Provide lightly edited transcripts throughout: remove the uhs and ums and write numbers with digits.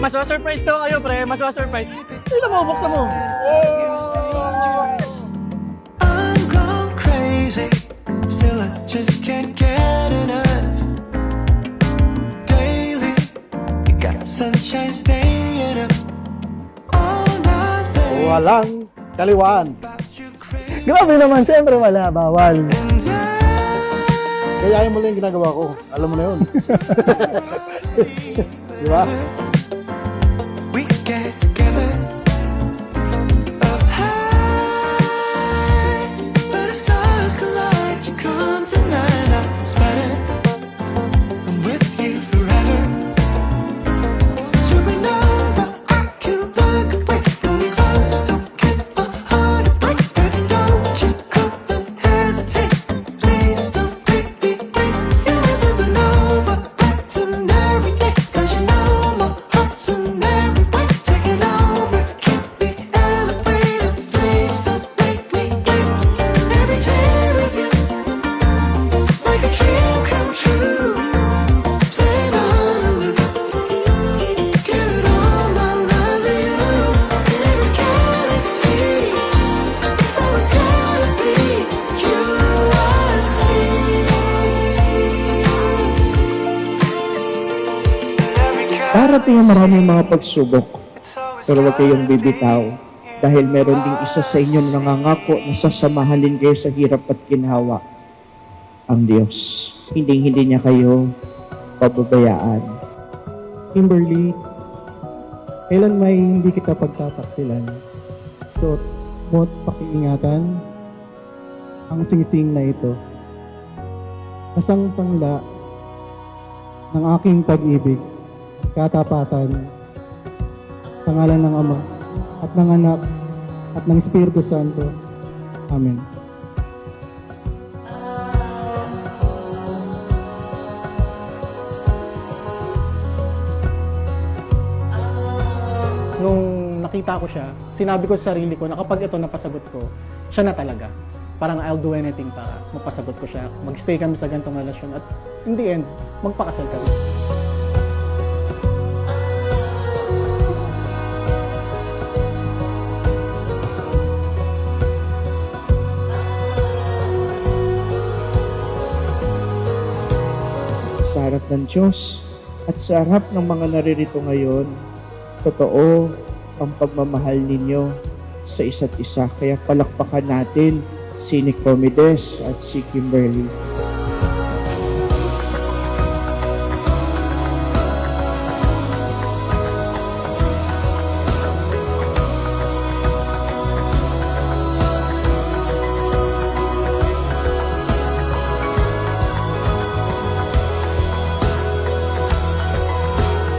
Maso-surprise daw kayo, pre. Maso-surprise. Ito mo, buksan mo. I'm gone crazy, still I just can't get enough. Daily, you got the sunshine staying up all night there. Walang kaliwaan. Grabe naman, siyempre wala, bawal. Kaya mo lang yung ginagawa ko. Alam mo na yun. Di ba? We get together up high, but the stars collide. You come tonight, nothing's better. I'm with you forever. Supernova, I can look away from you close. Don't give a heart a break, baby. Don't you come and hesitate. Please don't make me wait. You're my supernova, brighten every day. 'Cause you know my heart's in every way. Taking over, keep me elevated. Please don't make me wait. Every day with you, like a dream come true. Play on a loop, give it all my love to you. In every galaxy, it's always gotta be you I see. Darating ang maraming mga pagsubok, pero huwag kayong bibitaw dahil meron ding isa sa inyo na nangangako na sasamahalin kayo sa hirap at ginhawa. Ang Diyos, hindi niya kayo pababayaan. Kimberly, kailan may hindi kita pagtataksilan? So, mo't pakiingatan ang singsing na ito. Kasang-sangla ng aking pag-ibig, katapatan, sa ngalan ng Ama, at ng Anak, at ng Espiritu Santo. Amen. Nung nakita ko siya, sinabi ko sa sarili ko na kapag ito napasagot ko, siya na talaga. Parang I'll do anything para mapasagot ko siya. Mag-stay kami sa ganitong relasyon at in the end, magpakasal kami. Sa harap ng Diyos at sa harap ng mga naririto ngayon, totoo ang pagmamahal ninyo sa isa't isa. Kaya palakpakan natin si Nicomedes at si Kimberly.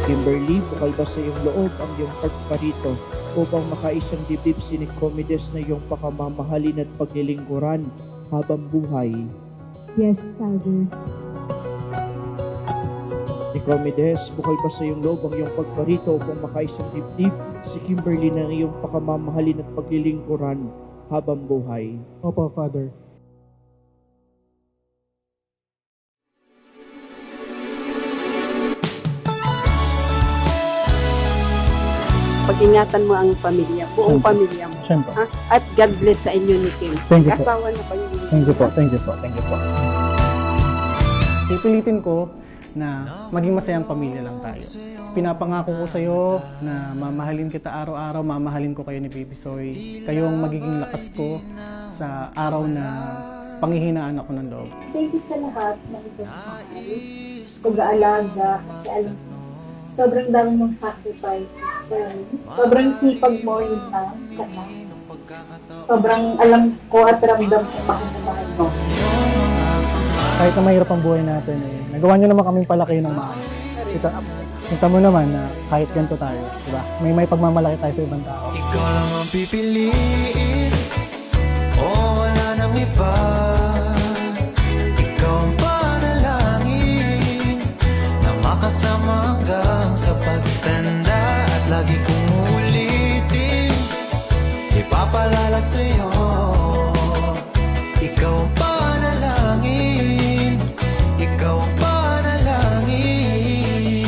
Kimberly, bukal ba sa iyong loob ang iyong pagparito upang makaisang dibdib si Nicomedes na iyong pakamamahalin at paglilingkuran habang buhay? Yes, Father. Nicomedes, bukal ba sa iyong loob ang iyong pagparito upang makaisang dibdib si Kimberly na iyong pakamamahalin at paglilingkuran habang buhay? Opo, Father. Pag-ingatan mo ang pamilya, buong pamilya mo. Siyempre. Ha? At God bless sa inyo ni Kim. Thank you po. Kasawa na pa yun. Thank you po, thank you po, thank you po. Pipilitin ko na maging masayang pamilya lang tayo. Pinapangako ko sa iyo na mamahalin kita araw-araw, mamahalin ko kayo ni Baby Soy. Kayo ang magiging lakas ko sa araw na panghihinaan ako ng loob. Thank you sa lahat ng pagmamahal, pag-aalaga, kasi alam ko, sobrang dami mong sacrifices for me. Sobrang sipag mo yun na, sobrang alam ko at ramdam ko bakit na mahal mo. Kahit na mahirap ang buhay natin, nagawa nyo naman kaming palaki ng mahal. Kita mo naman na kahit ganito tayo, diba? May pagmamalaki tayo sa ibang tao. Ikaw lang ang pipiliin, o wala nang iba. Ikaw ang panalangin na makasama hanggang sa pagtanda. At lagi kong uulitin, ipapalala sa'yo. Ikaw ang panalangin, ikaw ang panalangin.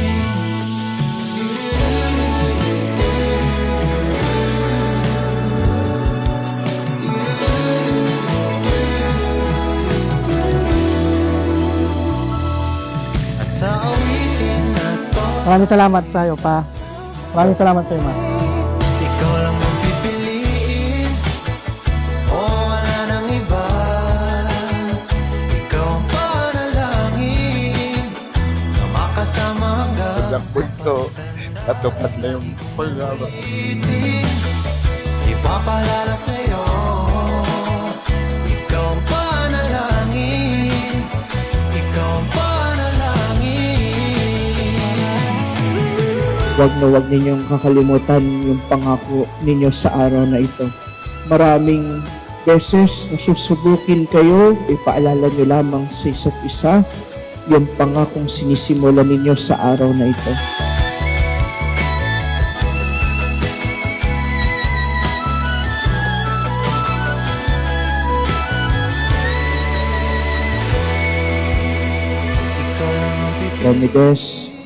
Maraming salamat sa iyo, Pa. Maraming salamat sa iyo, Ma. Ikaw lang ang pipiliin, o wala nang iba. Ikaw ang panalangin, na makasama hanggang Ang bunso, natupad na yung pangaba. ipapalala sa'yo. Ikaw ang panalangin, ikaw ang panalangin. Huwag na huwag ninyong kakalimutan yung pangako ninyo sa araw na ito. Maraming beses na susubukin kayo, ipaalala nyo lamang sa isa't isa yung pangakong sinisimulan ninyo sa araw na ito. Ikaw lang ang pipiliin. Leonidas,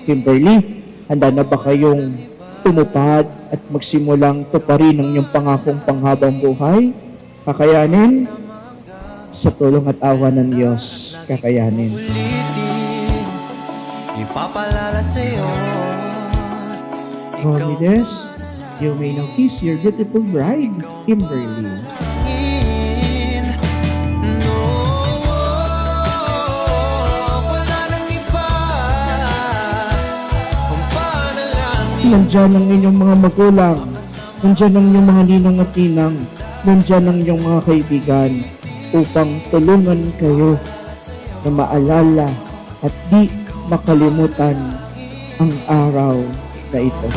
Kimberly, handa na ba kayong tumupad at magsimulang tuparin ang inyong pangakong panghabang buhay? Kakayanin? Sa tulong at awa ng Diyos, kakayanin. Ulitin, ipapalala sa'yo. Ikaw Leonidas, you may now kiss your beautiful bride, Kimberly. ang no, wala nang iba. Ang panalangin. Nandyan ang inyong mga magulang, nandyan ang inyong mga ninang at ninang, nandyan ang inyong mga kaibigan upang tulungan kayo na maalala at di makalimutan ang araw na ito.